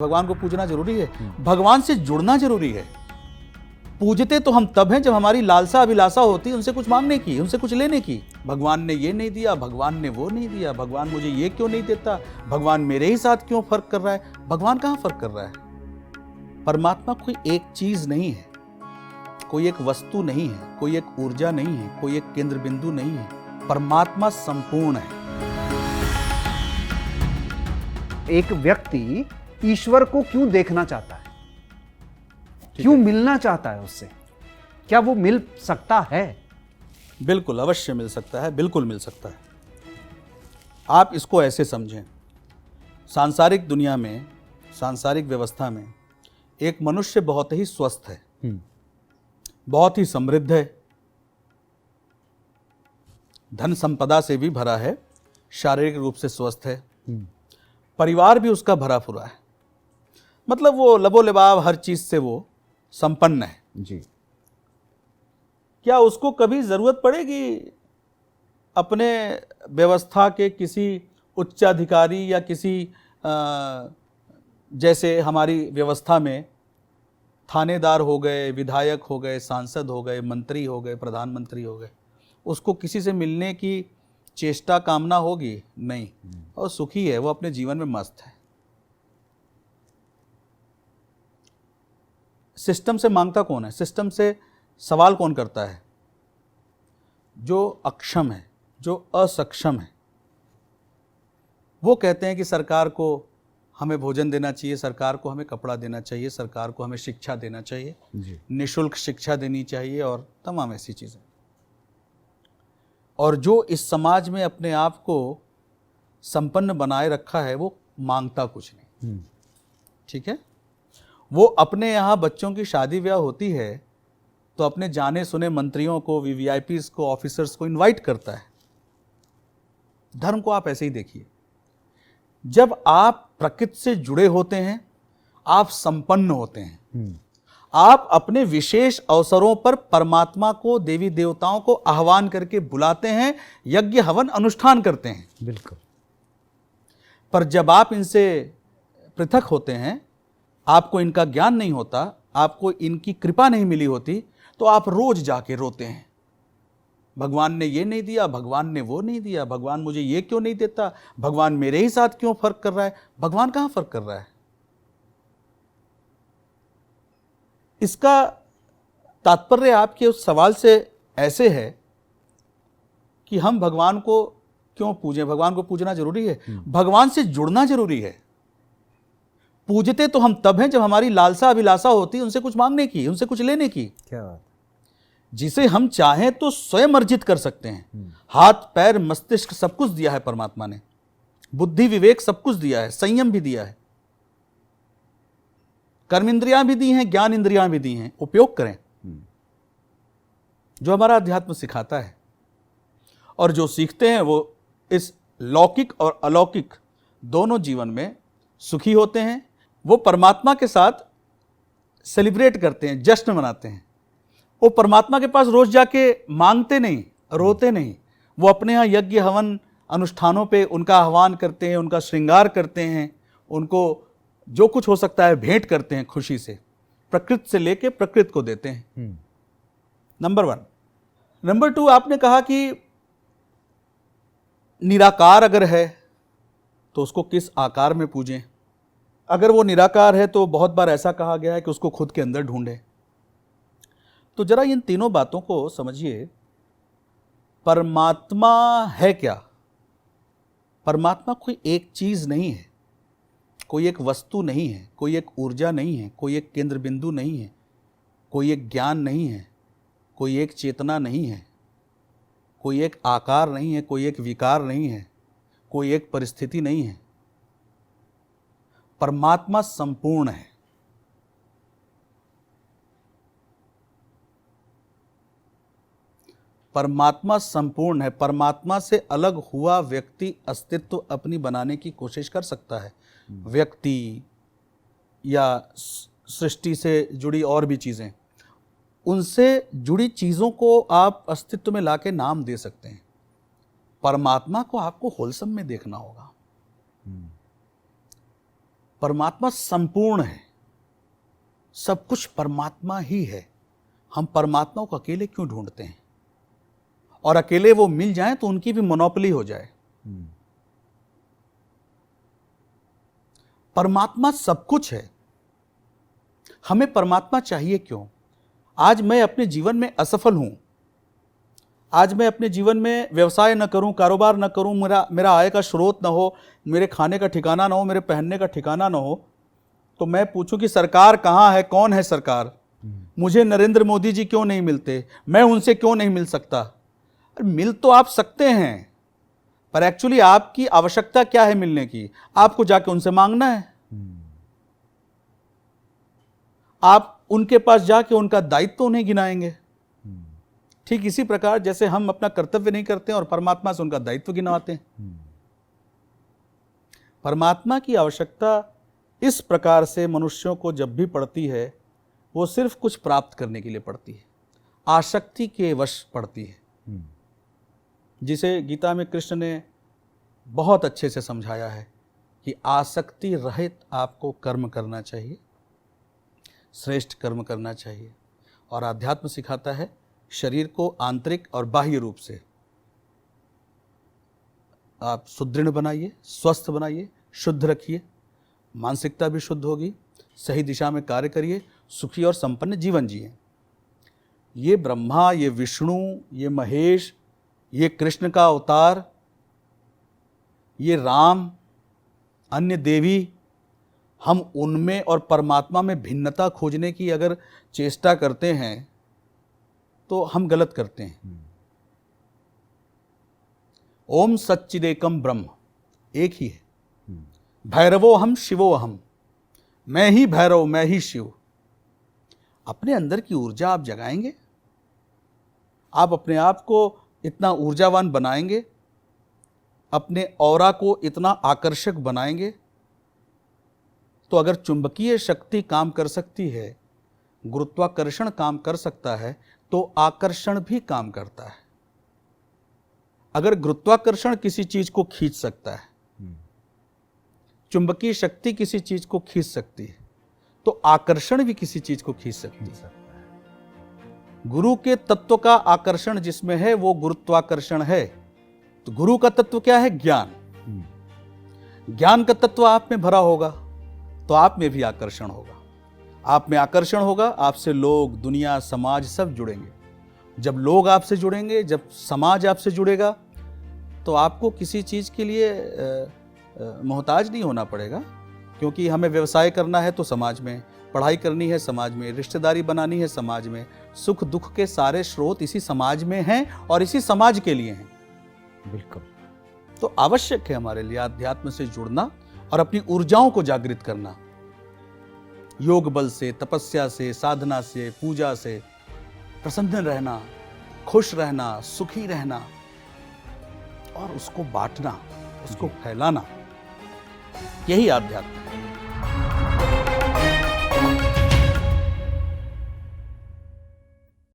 भगवान को पूजना जरूरी है, भगवान से जुड़ना जरूरी है। पूजते तो हम तब हैं जब हमारी लालसा अभिलाषा होती है उनसे कुछ मांगने की, उनसे कुछ लेने की। भगवान ने ये नहीं दिया, भगवान ने वो नहीं दिया, भगवान मुझे ये क्यों नहीं देता, भगवान मेरे ही साथ क्यों फर्क कर रहा है। भगवान कहाँ फर्क कर रहा है? परमात्मा कोई एक चीज नहीं है, कोई एक वस्तु नहीं है, कोई एक ऊर्जा नहीं है, कोई एक केंद्र बिंदु नहीं है। परमात्मा संपूर्ण है। एक व्यक्ति ईश्वर को क्यों देखना चाहता है, क्यों मिलना चाहता है उससे? क्या वो मिल सकता है? बिल्कुल अवश्य मिल सकता है, बिल्कुल मिल सकता है। आप इसको ऐसे समझें, सांसारिक दुनिया में, सांसारिक व्यवस्था में एक मनुष्य बहुत ही स्वस्थ है, बहुत ही समृद्ध है, धन संपदा से भी भरा है, शारीरिक रूप से स्वस्थ है, परिवार भी उसका भरा पूरा है, मतलब वो लबोलबाब हर चीज से वो संपन्न है जी। क्या उसको कभी जरूरत पड़ेगी अपने व्यवस्था के किसी उच्चाधिकारी या किसी जैसे हमारी व्यवस्था में थानेदार हो गए, विधायक हो गए, सांसद हो गए, मंत्री हो गए, प्रधानमंत्री हो गए, उसको किसी से मिलने की चेष्टा कामना होगी? नहीं। और सुखी है, वो अपने जीवन में मस्त है। सिस्टम से मांगता कौन है? सिस्टम से सवाल कौन करता है? जो अक्षम है, जो असक्षम है। वो कहते हैं कि सरकार को हमें भोजन देना चाहिए, सरकार को हमें कपड़ा देना चाहिए, सरकार को हमें शिक्षा देना चाहिए, निःशुल्क शिक्षा देनी चाहिए और तमाम ऐसी चीज़ें। और जो इस समाज में अपने आप को संपन्न बनाए रखा है वो मांगता कुछ नहीं। ठीक है? वो अपने यहाँ बच्चों की शादी ब्याह होती है तो अपने जाने सुने मंत्रियों को, वीवीआईपीज़ को, ऑफिसर्स को इनवाइट करता है। धर्म को आप ऐसे ही देखिए, जब आप प्रकृति से जुड़े होते हैं आप संपन्न होते हैं। आप अपने विशेष अवसरों पर परमात्मा को, देवी देवताओं को आह्वान करके बुलाते हैं, यज्ञ हवन अनुष्ठान करते हैं। बिल्कुल। पर जब आप इनसे पृथक होते हैं, आपको इनका ज्ञान नहीं होता, आपको इनकी कृपा नहीं मिली होती, तो आप रोज जाके रोते हैं, भगवान ने ये नहीं दिया, भगवान ने वो नहीं दिया, भगवान मुझे ये क्यों नहीं देता, भगवान मेरे ही साथ क्यों फर्क कर रहा है। भगवान कहाँ फर्क कर रहा है? इसका तात्पर्य आपके उस सवाल से ऐसे है कि हम भगवान को क्यों पूजें, भगवान को पूजना जरूरी है, भगवान से जुड़ना जरूरी है। पूजते तो हम तब हैं जब हमारी लालसा अभिलाषा होती है उनसे कुछ मांगने की, उनसे कुछ लेने की। क्या बात। जिसे हम चाहें तो स्वयं अर्जित कर सकते हैं। हाथ पैर मस्तिष्क सब कुछ दिया है परमात्मा ने, बुद्धि विवेक सब कुछ दिया है, संयम भी दिया है, कर्म इंद्रियां भी दी हैं, ज्ञान इंद्रियां भी दी हैं। उपयोग करें जो हमारा अध्यात्म सिखाता है। और जो सीखते हैं वो इस लौकिक और अलौकिक दोनों जीवन में सुखी होते हैं। वो परमात्मा के साथ सेलिब्रेट करते हैं, जश्न मनाते हैं। वो परमात्मा के पास रोज जाके मांगते नहीं, रोते नहीं। वो अपने यहाँ यज्ञ हवन अनुष्ठानों पे उनका आह्वान करते हैं, उनका श्रृंगार करते हैं, उनको जो कुछ हो सकता है भेंट करते हैं खुशी से, प्रकृति से लेके प्रकृति को देते हैं। नंबर 1। नंबर 2, आपने कहा कि निराकार अगर है तो उसको किस आकार में पूजें। अगर वो निराकार है तो बहुत बार ऐसा कहा गया है कि उसको खुद के अंदर ढूंढे। तो जरा इन तीनों बातों को समझिए। परमात्मा है क्या? परमात्मा कोई एक चीज नहीं है, कोई एक वस्तु नहीं है, कोई एक ऊर्जा नहीं है, कोई एक केंद्र बिंदु नहीं है, कोई एक ज्ञान नहीं है, कोई एक चेतना नहीं है, कोई एक आकार नहीं है, कोई एक विकार नहीं है, कोई एक परिस्थिति नहीं है। परमात्मा संपूर्ण है। परमात्मा संपूर्ण है। परमात्मा से अलग हुआ व्यक्ति अस्तित्व अपनी बनाने की कोशिश कर सकता है। व्यक्ति या सृष्टि से जुड़ी और भी चीज़ें, उनसे जुड़ी चीज़ों को आप अस्तित्व में लाके नाम दे सकते हैं। परमात्मा को आपको होलसम में देखना होगा। परमात्मा संपूर्ण है, सब कुछ परमात्मा ही है। हम परमात्मा को अकेले क्यों ढूंढते हैं? और अकेले वो मिल जाएं तो उनकी भी मोनोपोली हो जाए। परमात्मा सब कुछ है, हमें परमात्मा चाहिए क्यों? आज मैं अपने जीवन में असफल हूं, आज मैं अपने जीवन में व्यवसाय न करूं, कारोबार न करूं, मेरा आय का स्रोत न हो, मेरे खाने का ठिकाना न हो, मेरे पहनने का ठिकाना न हो, तो मैं पूछूं कि सरकार कहाँ है, कौन है सरकार? मुझे नरेंद्र मोदी जी क्यों नहीं मिलते, मैं उनसे क्यों नहीं मिल सकता? मिल तो आप सकते हैं, पर एक्चुअली आपकी आवश्यकता क्या है मिलने की? आपको जाके उनसे मांगना है। आप उनके पास जाके उनका दायित्व उन्हें गिनाएंगे। ठीक इसी प्रकार जैसे हम अपना कर्तव्य नहीं करते और परमात्मा से उनका दायित्व गिनवाते हैं। परमात्मा की आवश्यकता इस प्रकार से मनुष्यों को जब भी पड़ती है, वो सिर्फ कुछ प्राप्त करने के लिए पड़ती है, आसक्ति के वश पड़ती है, जिसे गीता में कृष्ण ने बहुत अच्छे से समझाया है कि आसक्ति रहित आपको कर्म करना चाहिए, श्रेष्ठ कर्म करना चाहिए। और आध्यात्म सिखाता है शरीर को आंतरिक और बाह्य रूप से आप सुदृढ़ बनाइए, स्वस्थ बनाइए, शुद्ध रखिए, मानसिकता भी शुद्ध होगी, सही दिशा में कार्य करिए, सुखी और संपन्न जीवन जिए। ये ब्रह्मा, ये विष्णु, ये महेश, ये कृष्ण का अवतार, ये राम, अन्य देवी, हम उनमें और परमात्मा में भिन्नता खोजने की अगर चेष्टा करते हैं तो हम गलत करते हैं। ओम सच्चिदेकम ब्रह्म, एक ही है। भैरवो हम शिवो हम, मैं ही भैरव, मैं ही शिव। अपने अंदर की ऊर्जा आप जगाएंगे, आप अपने आप को इतना ऊर्जावान बनाएंगे, अपने ऑरा को इतना आकर्षक बनाएंगे, तो अगर चुंबकीय शक्ति काम कर सकती है, गुरुत्वाकर्षण काम कर सकता है, तो आकर्षण भी काम करता है। अगर गुरुत्वाकर्षण किसी चीज को खींच सकता है, चुंबकीय शक्ति किसी चीज को खींच सकती है, तो आकर्षण भी किसी चीज को खींच सकती है। गुरु के तत्व का आकर्षण जिसमें है वो गुरुत्वाकर्षण है। तो गुरु का तत्व क्या है? ज्ञान। ज्ञान का तत्व आप में भरा होगा तो आप में भी आकर्षण होगा। आप में आकर्षण होगा, आपसे लोग, दुनिया, समाज सब जुड़ेंगे। जब लोग आपसे जुड़ेंगे, जब समाज आपसे जुड़ेगा, तो आपको किसी चीज के लिए मोहताज नहीं होना पड़ेगा, क्योंकि हमें व्यवसाय करना है तो समाज में, पढ़ाई करनी है समाज में, रिश्तेदारी बनानी है समाज में, सुख दुख के सारे स्रोत इसी समाज में हैं और इसी समाज के लिए हैं। बिल्कुल। तो आवश्यक है हमारे लिए आध्यात्म से जुड़ना और अपनी ऊर्जाओं को जागृत करना, योग बल से, तपस्या से, साधना से, पूजा से, प्रसन्न रहना, खुश रहना, सुखी रहना और उसको बांटना, उसको फैलाना, यही आध्यात्म।